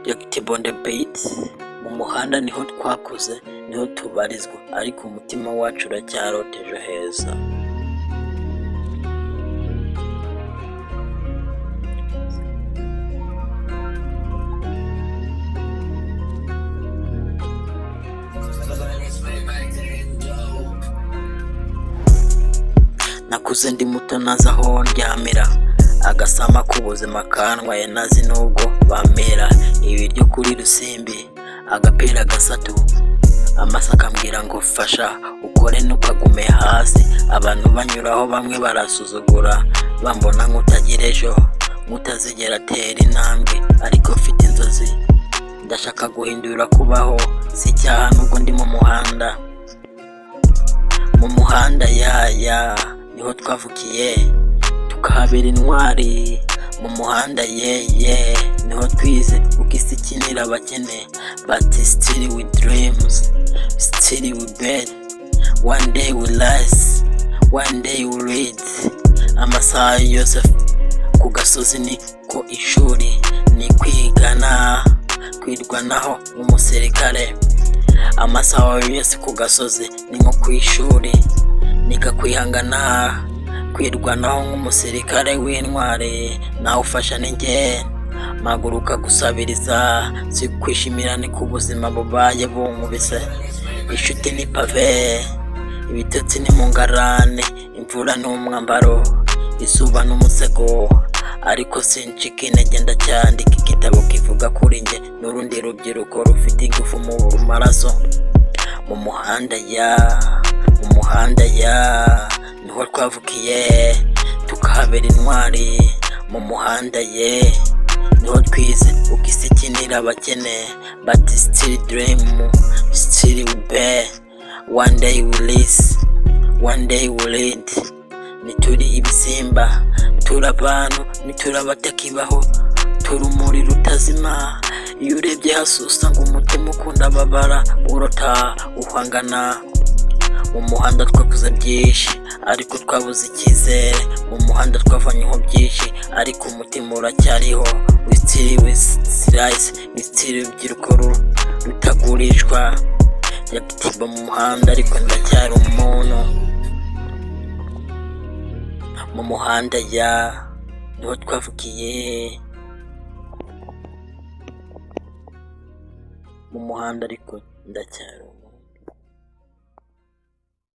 Active on the beat. Mu muhanda niho twakuze, niho tubarizwa, ariko umutima wacu uracyarota ejo heza. Nakuze ndi muto nazi aho ndyamira, agasama k'ubuzima kantwaye nazi nubwo bamera ibiryo kuri rusimbi, agapira gasatu amasaka ambwira ngo fasha ukore ntukagume hasi. Abantu banyuraho bamwe barasuzugura, bambona nk'utagira ejo, nk'utazigera atera intambwe, ariko mfite inzozi ndashaka guhindura kubaho, si icyaha nubwo ndi mu muhanda. Mu muhanda yaya niho twavukiye tukahabera intwari, mu muhanda yeye niho twize uko isi ikinira abakene, but still we dreams, still we bed, one day we rise, one day we read. Amasaha yose ku gasozi ni ko ishuri, ni kwigana kwirwanaho umusirikare. Amasaha yose ku gasozi ni nko ku ishuri, niga kwihangana kwirwanaho nk'umusirikare w'intwari. Nawe ufasha ninjye mpaguruka gusabiriza, si kwishimira ni ku buzima bubaye bunkubise. Inshuti ni pave, ibitotsi ni mu ngarane, imvura ni umwambaro, izuba n'umusego, ariko sincika intege ndacyandika igitabo kivuga kuri njye n'urundi rubyiruko rufite ingufu mu maraso. Mu muhanda niho twavukiye tukahabera intwari, mu muhanda niho twize uko isi ikinira abakene, but still dream, still we bear, one day we rise, one day we lead. Nituri ibisimba, turi abantu, nituri abatakibaho, turi umuriro utazima. Iyo urebye hasi usanga umutima ukunda babara, urota uhangana. Mu muhanda twakuze byinshi, ariko twabuze icyizere. Mu muhanda twavanyeho byinshi, ariko umutima uracyariho. We still rise, we still urubyiruko rutagurishwa. Active mu muhanda, ariko ndacyari umuntu. Mu muhanda niho twavukiye, mu muhanda ariko ndacyari